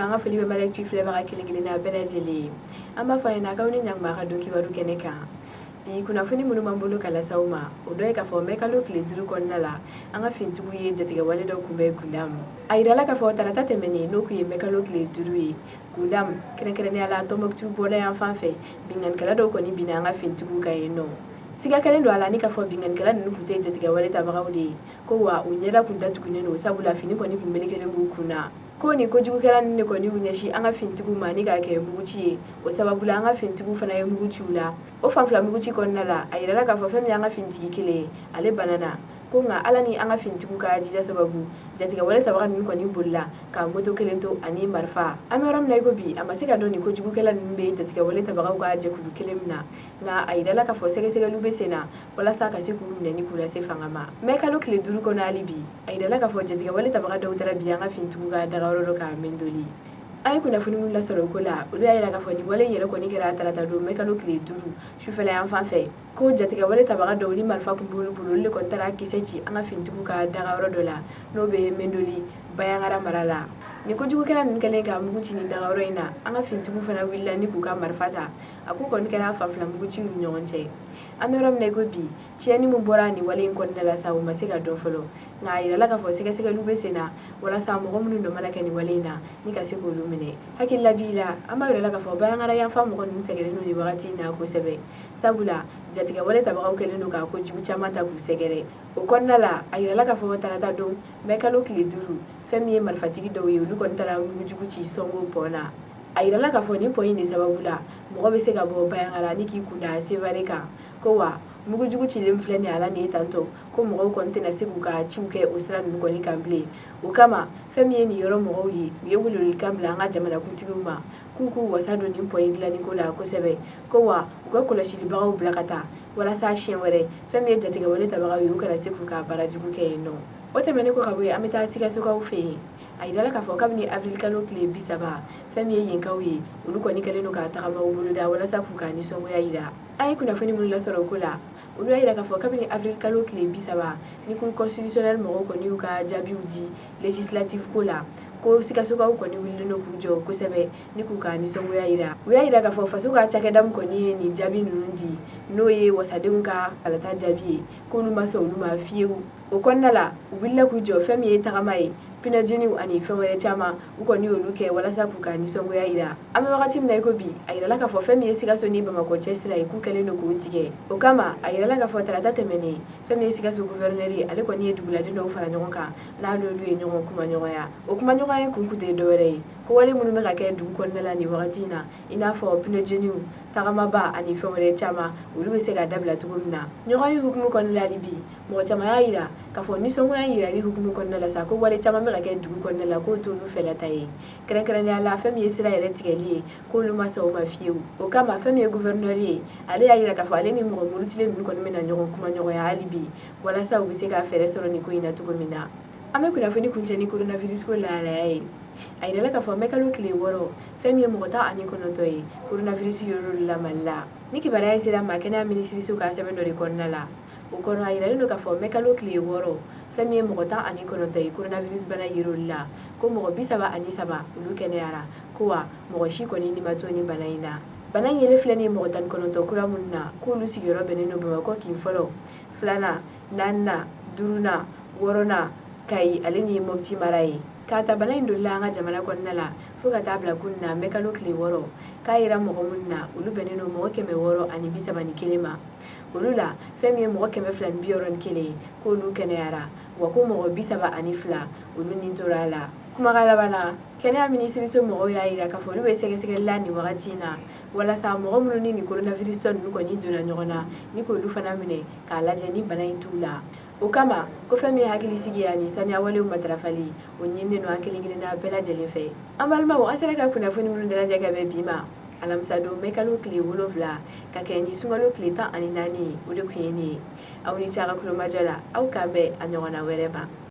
anga foli be Maliactu flavor kele na bela jeli amba fa ina kauni nyang ma ka doki waru keneka bi kuna funi munu mambulu kala sauma odoy ka fo meka lo kle duru konnala anga fintugu ye jatiga wale do kumbe Goundam ayidala ka fo tarata temeni no ku ye meka lo kle duru ye Goundam kere ne ala tomboktu bola yan fanfe bingan kala do koni bina anga fintugu ka yeno siga kalen do ala ni ka fo bingan kala nu kute jatiga wale tabagawde ko wa unyela kunta tukuneno sabula fini koni kumelekele bukuna ko ni ko jugu kala ne ko ni unyashi anga fintugu mani ga ke muguci o sababu la anga fintugu fana ye muguci ula o fanfla muguci konnala ayira ka fo femi anga fintigi kele ale banana ko nga ala ni anga fintugu ka jija sababu jatiga wale tabaga ni ko ni bulla ka moto kelento ani marfa amaram na gobi amasika do ni ko jugu kala nimbe jatiga wale tabaga ka je kudu kelemna nga ayira ka fo sege lube sena wala sa ka siku ne ni kula se fangama me kalo kle duru ko na alibi ayira ka fo jatiga wale tabaga do tara bi anga fintugu ka daga ka Mendoli ay kuna funi mun la soro kola ulu ayira ka foni wale yere ko ni kera talata do me kalo kle duru shufela yan fanfe ko jatiga wale tabaga do ni marfa kumbulu bulu le kontara kisechi anga fintugu ka daga la no be Mendoli bayangara marala ni ko jugu kala nin kale ka muguci ni daga ina anga fintugu fana willa ni ku ka marfata aku ko ni kera fa fla muguci ni nyonche amerom ne gobi tieni mu bora ni wale ko ndala sa o masega do folo nga ayira la ka fo sege lube sena wala sa mo gomu ndo malaka ni wale na ni ka se ko lumine hakilla jila amba ayira la ka fo bayangara yan fa mo ko ni segere no ni wakati na ko sebe sabula jatiga wale tabaga kele no ka ko jugu chamata ku segere o konnala ayira la ka fo talata do me kalo kile duru femi marfatigi do ye lu kon tara mugujugu ci songo pona ayira la ka fo ni point ni sababula mo be se ga bo bayangara ni ki kunda sevareka ko wa mugujugu ci lem fleni ala ni tanto ko mo ko ntena se ku ka ciuke osran ko ni kamble o kama femi ni yoro mo yi ye wulu kambla nga jamana kutiguma kuku wasado ni point glani ko la ko sebe ko wa ko ko la shili bawo blakata wala sa chien were femi jatiga wale tabaga yu kala se ku ka barajugu ke no ote mene ko kabwe ameta Sikasso ka ufe ayidala ka fo kabni avril kalo kle bisaba femi yin kawi ulu ko ni kale no ka takama ubulu da wala sa ku ka ni songo ya ida ay kuna fani mun la soro kula ulu ayida ka fo kabni avril kalo kle bisaba ni ku constitutionnel mo ko ni ka jabi udi législatif kola ko Sikasso ka ko ni wili no kujo ko sebe ni ku ka ni songo ya ida we ayida ka fo faso ka chake dam ko ni jabi nundi no ye wasadunka alata jabi ko lu maso lu ma fiu o konnala willa kujo femi e tagamai pina jini ani femere chama uko ni oluke wala sa ku ka ni songo ya ida ame wakati mna iko bi ayira la ka fo femi e Sikasso ni Bamako chestra iku kele no ko tige o kama ayira la ka fo talata temene femi e Sikasso gouverneur ale ko ni edugula de no fara nyonka na lo lu e nyonko kuma nyoya o kuma nyoya ku ku de dore ko wale munu me ka ke du konnala ni wakati na ina fo pina jini tagama ba ani femere chama ulu be se ga dabla tugumna nyoy hukumu konnala libi mo chama ya ida ka fo ni songo ya ida li hukumu konnala sa ko wale chama me ka ke du konnala ko to lu fela taye kren ya la femi sira yere tigeli ko lu ma so ma fiu o kama femi gouverneur ale ya ida ka fo ale ni mo murutile min ko mena nyogo kuma nyogo ya alibi wala sa u be se ka fere soro ni ko ina tugumina ame kuna fo ni kuncheni coronavirus ko la ay ayidala ka fo meka lo kile woro femi mo ta ani ko no toy coronavirus yoro la malla ni ki bara sira makena ministry su ka sebe no rekonnala o kono ayidala no ka fo meka lo kile woro femi mo ta ani ko no toy coronavirus bana yoro la ko mo bisaba ani saba ulu kene ara ko wa mo shi ko ni mato ni bana ina bana yele flani mo tan ko no to kura munna ko lu sigiro beneno Bamako kin folo flana nanna duruna worona kai alini mobti marai kata bana indulla nga jamana konnala fuka tabla kunna mekalo kli woro kaira mo munna ulu beneno mo keme woro ani bisaba ni kelema ulula femi mo keme flan bioron kele ko lu kenera wa ko mo bisaba ani fla ulu ni torala kuma kala bana kenya ministry so mo ya ira ka folu be sege lani wakati na wala sa mo mun ni coronavirus ton ko ni dona nyona ni ko lu fana mine kala je ni bana intula o kama ko femi hakili sigiyani sanya wale matrafali onyenne no hakili ngina bela jelefe ambalma wo asara ka kuna foni mun dala jaga be bima alamsado mekalo kli wolovla ka keni sungalo kli ta ani nani ude kuyeni awni chara kulo majala au kambe anyona wereba